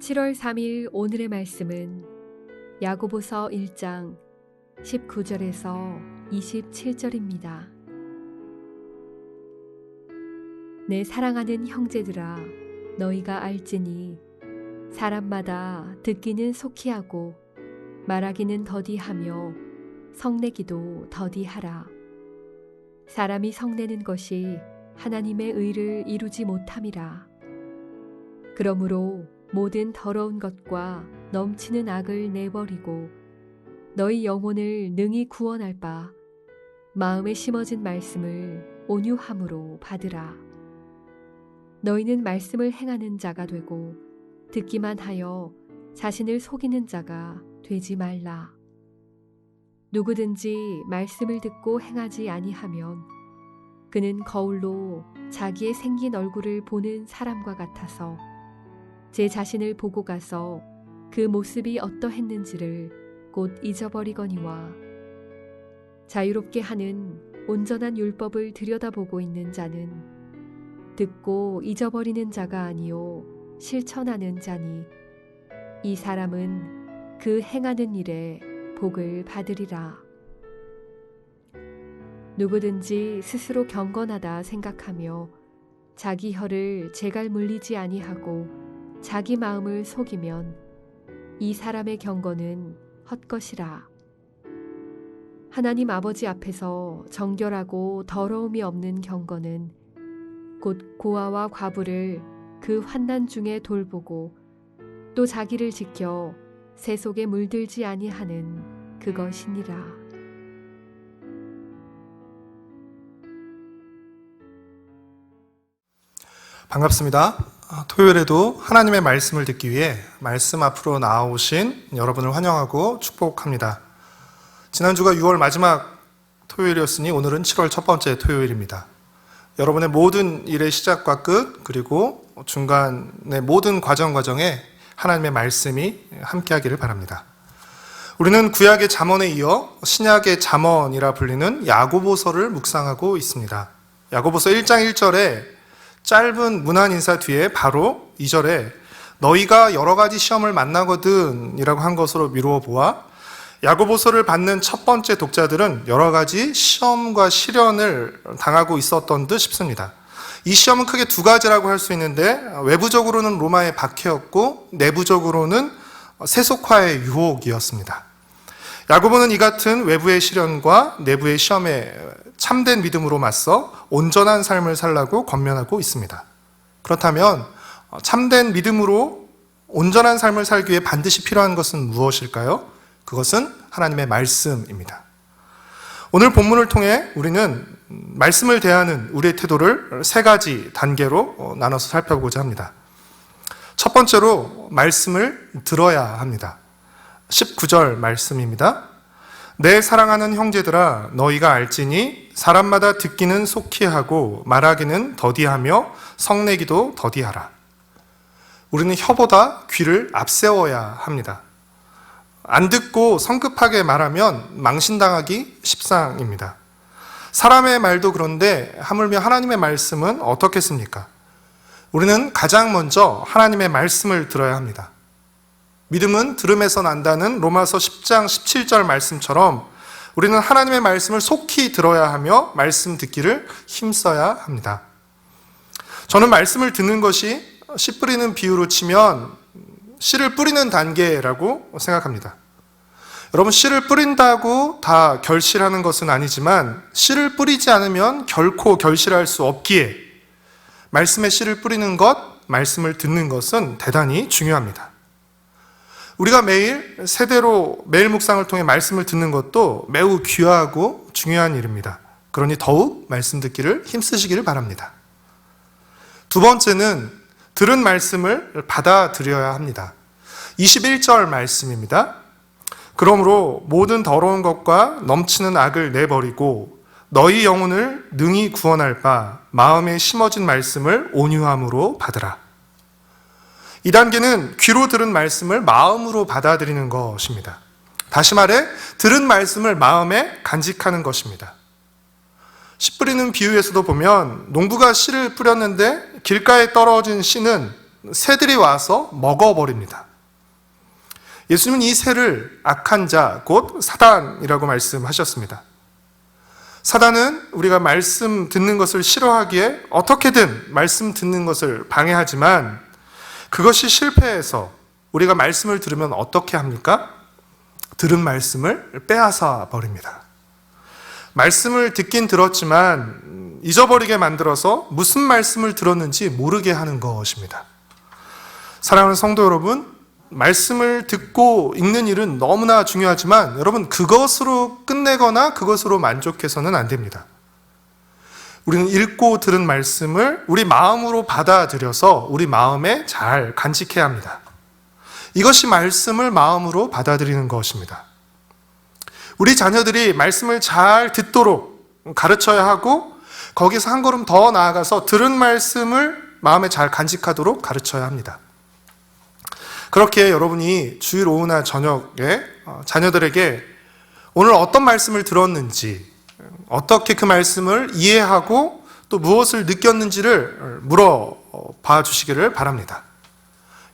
7월 3일 오늘의 말씀은 야고보서 1장 19절에서 27절입니다. 내 사랑하는 형제들아, 너희가 알지니 사람마다 듣기는 속히 하고 말하기는 더디하며 성내기도 더디하라. 사람이 성내는 것이 하나님의 의를 이루지 못함이라. 그러므로 모든 더러운 것과 넘치는 악을 내버리고 너희 영혼을 능히 구원할 바 마음에 심어진 말씀을 온유함으로 받으라. 너희는 말씀을 행하는 자가 되고 듣기만 하여 자신을 속이는 자가 되지 말라. 누구든지 말씀을 듣고 행하지 아니하면 그는 거울로 자기의 생긴 얼굴을 보는 사람과 같아서 제 자신을 보고 가서 그 모습이 어떠했는지를 곧 잊어버리거니와, 자유롭게 하는 온전한 율법을 들여다보고 있는 자는 듣고 잊어버리는 자가 아니요 실천하는 자니 이 사람은 그 행하는 일에 복을 받으리라. 누구든지 스스로 경건하다 생각하며 자기 혀를 제갈 물리지 아니하고 자기 마음을 속이면 이 사람의 경건은 헛것이라. 하나님 아버지 앞에서 정결하고 더러움이 없는 경건은 곧 고아와 과부를 그 환난 중에 돌보고 또 자기를 지켜 새 속에 물들지 아니하는 그것이니라. 반갑습니다. 토요일에도 하나님의 말씀을 듣기 위해 말씀 앞으로 나오신 여러분을 환영하고 축복합니다. 지난주가 6월 마지막 토요일이었으니 오늘은 7월 첫 번째 토요일입니다. 여러분의 모든 일의 시작과 끝, 그리고 중간의 모든 과정에 하나님의 말씀이 함께하기를 바랍니다. 우리는 구약의 잠언에 이어 신약의 잠언이라 불리는 야고보서를 묵상하고 있습니다. 야고보서 1장 1절에 짧은 문안 인사 뒤에 바로 2절에 너희가 여러 가지 시험을 만나거든 이라고 한 것으로 미루어 보아 야고보서를 받는 첫 번째 독자들은 여러 가지 시험과 시련을 당하고 있었던 듯 싶습니다. 이 시험은 크게 두 가지라고 할 수 있는데, 외부적으로는 로마의 박해였고 내부적으로는 세속화의 유혹이었습니다. 야고보는 이 같은 외부의 시련과 내부의 시험에 참된 믿음으로 맞서 온전한 삶을 살라고 권면하고 있습니다. 그렇다면 참된 믿음으로 온전한 삶을 살기 위해 반드시 필요한 것은 무엇일까요? 그것은 하나님의 말씀입니다. 오늘 본문을 통해 우리는 말씀을 대하는 우리의 태도를 세 가지 단계로 나눠서 살펴보고자 합니다. 첫 번째로 말씀을 들어야 합니다. 19절 말씀입니다. 내 사랑하는 형제들아, 너희가 알지니 사람마다 듣기는 속히 하고 말하기는 더디하며 성내기도 더디하라. 우리는 혀보다 귀를 앞세워야 합니다. 안 듣고 성급하게 말하면 망신당하기 십상입니다. 사람의 말도 그런데 하물며 하나님의 말씀은 어떻겠습니까? 우리는 가장 먼저 하나님의 말씀을 들어야 합니다. 믿음은 들음에서 난다는 로마서 10장 17절 말씀처럼 우리는 하나님의 말씀을 속히 들어야 하며 말씀 듣기를 힘써야 합니다. 저는 말씀을 듣는 것이 씨 뿌리는 비유로 치면 씨를 뿌리는 단계라고 생각합니다. 여러분, 씨를 뿌린다고 다 결실하는 것은 아니지만 씨를 뿌리지 않으면 결코 결실할 수 없기에 말씀에 씨를 뿌리는 것, 말씀을 듣는 것은 대단히 중요합니다. 우리가 매일 세대로 매일 묵상을 통해 말씀을 듣는 것도 매우 귀하고 중요한 일입니다. 그러니 더욱 말씀 듣기를 힘쓰시기를 바랍니다. 두 번째는 들은 말씀을 받아들여야 합니다. 21절 말씀입니다. 그러므로 모든 더러운 것과 넘치는 악을 내버리고 너희 영혼을 능히 구원할 바 마음에 심어진 말씀을 온유함으로 받으라. 이 단계는 귀로 들은 말씀을 마음으로 받아들이는 것입니다. 다시 말해 들은 말씀을 마음에 간직하는 것입니다. 씨 뿌리는 비유에서도 보면 농부가 씨를 뿌렸는데 길가에 떨어진 씨는 새들이 와서 먹어버립니다. 예수님은 이 새를 악한 자, 곧 사단이라고 말씀하셨습니다. 사단은 우리가 말씀 듣는 것을 싫어하기에 어떻게든 말씀 듣는 것을 방해하지만 그것이 실패해서 우리가 말씀을 들으면 어떻게 합니까? 들은 말씀을 빼앗아 버립니다. 말씀을 듣긴 들었지만 잊어버리게 만들어서 무슨 말씀을 들었는지 모르게 하는 것입니다. 사랑하는 성도 여러분, 말씀을 듣고 읽는 일은 너무나 중요하지만 여러분, 그것으로 끝내거나 그것으로 만족해서는 안 됩니다. 우리는 읽고 들은 말씀을 우리 마음으로 받아들여서 우리 마음에 잘 간직해야 합니다. 이것이 말씀을 마음으로 받아들이는 것입니다. 우리 자녀들이 말씀을 잘 듣도록 가르쳐야 하고 거기서 한 걸음 더 나아가서 들은 말씀을 마음에 잘 간직하도록 가르쳐야 합니다. 그렇게 여러분이 주일 오후나 저녁에 자녀들에게 오늘 어떤 말씀을 들었는지, 어떻게 그 말씀을 이해하고 또 무엇을 느꼈는지를 물어봐 주시기를 바랍니다.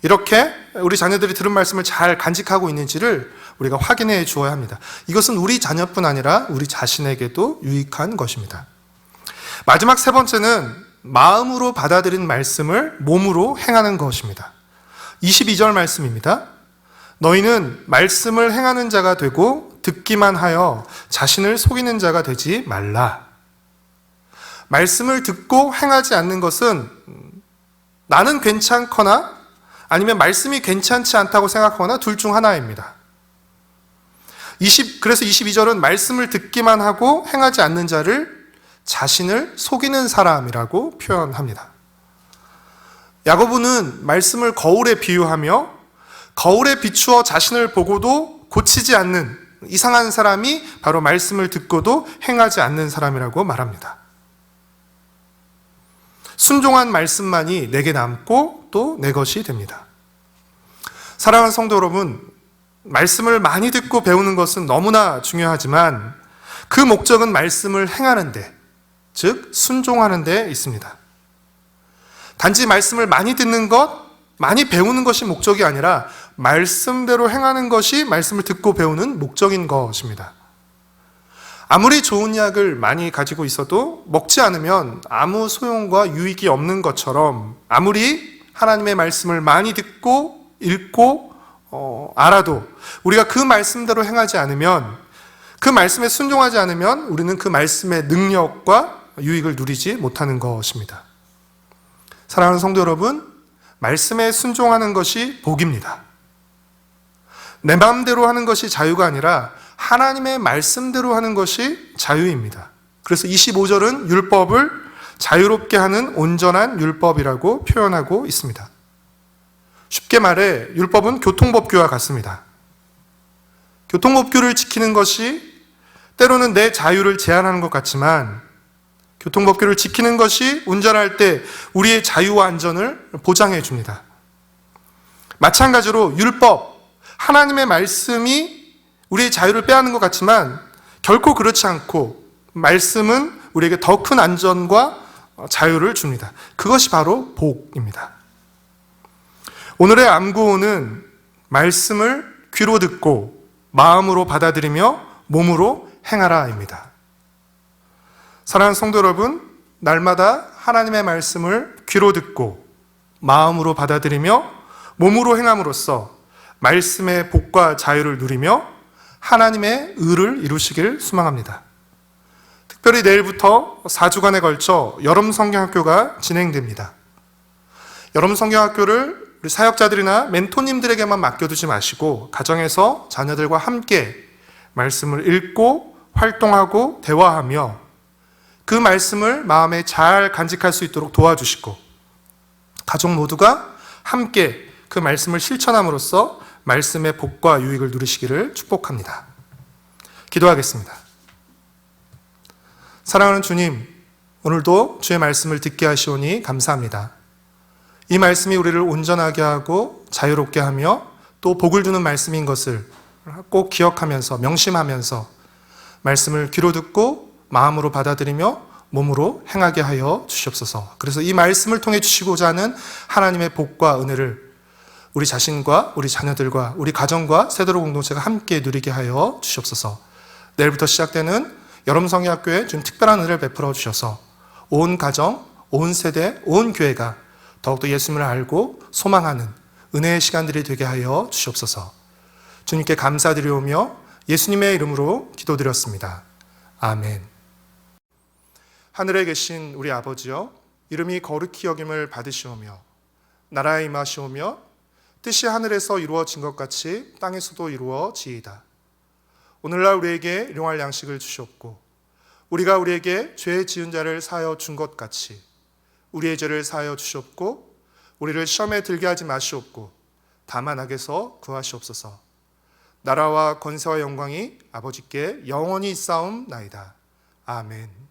이렇게 우리 자녀들이 들은 말씀을 잘 간직하고 있는지를 우리가 확인해 주어야 합니다. 이것은 우리 자녀뿐 아니라 우리 자신에게도 유익한 것입니다. 마지막 세 번째는 마음으로 받아들인 말씀을 몸으로 행하는 것입니다. 22절 말씀입니다. 너희는 말씀을 행하는 자가 되고 듣기만 하여 자신을 속이는 자가 되지 말라. 말씀을 듣고 행하지 않는 것은 나는 괜찮거나 아니면 말씀이 괜찮지 않다고 생각하거나 둘 중 하나입니다. 그래서 22절은 말씀을 듣기만 하고 행하지 않는 자를 자신을 속이는 사람이라고 표현합니다. 야고보는 말씀을 거울에 비유하며 거울에 비추어 자신을 보고도 고치지 않는 이상한 사람이 바로 말씀을 듣고도 행하지 않는 사람이라고 말합니다. 순종한 말씀만이 내게 남고 또 내 것이 됩니다. 사랑하는 성도 여러분, 말씀을 많이 듣고 배우는 것은 너무나 중요하지만 그 목적은 말씀을 행하는 데, 즉 순종하는 데 있습니다. 단지 말씀을 많이 듣는 것, 많이 배우는 것이 목적이 아니라 말씀대로 행하는 것이 말씀을 듣고 배우는 목적인 것입니다. 아무리 좋은 약을 많이 가지고 있어도 먹지 않으면 아무 소용과 유익이 없는 것처럼 아무리 하나님의 말씀을 많이 듣고 읽고 알아도 우리가 그 말씀대로 행하지 않으면, 그 말씀에 순종하지 않으면 우리는 그 말씀의 능력과 유익을 누리지 못하는 것입니다. 사랑하는 성도 여러분, 말씀에 순종하는 것이 복입니다. 내 마음대로 하는 것이 자유가 아니라 하나님의 말씀대로 하는 것이 자유입니다. 그래서 25절은 율법을 자유롭게 하는 온전한 율법이라고 표현하고 있습니다. 쉽게 말해 율법은 교통법규와 같습니다. 교통법규를 지키는 것이 때로는 내 자유를 제한하는 것 같지만 교통법규를 지키는 것이 운전할 때 우리의 자유와 안전을 보장해 줍니다. 마찬가지로 율법, 하나님의 말씀이 우리의 자유를 빼앗는 것 같지만 결코 그렇지 않고 말씀은 우리에게 더 큰 안전과 자유를 줍니다. 그것이 바로 복입니다. 오늘의 암구호는 말씀을 귀로 듣고 마음으로 받아들이며 몸으로 행하라입니다. 사랑하는 성도 여러분, 날마다 하나님의 말씀을 귀로 듣고 마음으로 받아들이며 몸으로 행함으로써 말씀의 복과 자유를 누리며 하나님의 의를 이루시길 소망합니다. 특별히 내일부터 4주간에 걸쳐 여름 성경학교가 진행됩니다. 여름 성경학교를 우리 사역자들이나 멘토님들에게만 맡겨두지 마시고 가정에서 자녀들과 함께 말씀을 읽고 활동하고 대화하며 그 말씀을 마음에 잘 간직할 수 있도록 도와주시고 가족 모두가 함께 그 말씀을 실천함으로써 말씀의 복과 유익을 누리시기를 축복합니다. 기도하겠습니다. 사랑하는 주님, 오늘도 주의 말씀을 듣게 하시오니 감사합니다. 이 말씀이 우리를 온전하게 하고 자유롭게 하며 또 복을 주는 말씀인 것을 꼭 기억하면서 명심하면서 말씀을 귀로 듣고 마음으로 받아들이며 몸으로 행하게 하여 주시옵소서. 그래서 이 말씀을 통해 주시고자 하는 하나님의 복과 은혜를 우리 자신과 우리 자녀들과 우리 가정과 세도로 공동체가 함께 누리게 하여 주시옵소서. 내일부터 시작되는 여름 성의학교에 좀 특별한 은혜를 베풀어 주셔서 온 가정, 온 세대, 온 교회가 더욱더 예수님을 알고 소망하는 은혜의 시간들이 되게 하여 주시옵소서. 주님께 감사드리오며 예수님의 이름으로 기도드렸습니다. 아멘. 하늘에 계신 우리 아버지여, 이름이 거룩히 여김을 받으시오며 나라에 임하시오며 뜻이 하늘에서 이루어진 것 같이 땅에서도 이루어지이다. 오늘날 우리에게 일용할 양식을 주시옵고 우리가 우리에게 죄 지은 자를 사하여 준 것 같이 우리의 죄를 사하여 주시옵고 우리를 시험에 들게 하지 마시옵고 다만 악에서 구하시옵소서. 나라와 권세와 영광이 아버지께 영원히 있사옵나이다. 아멘.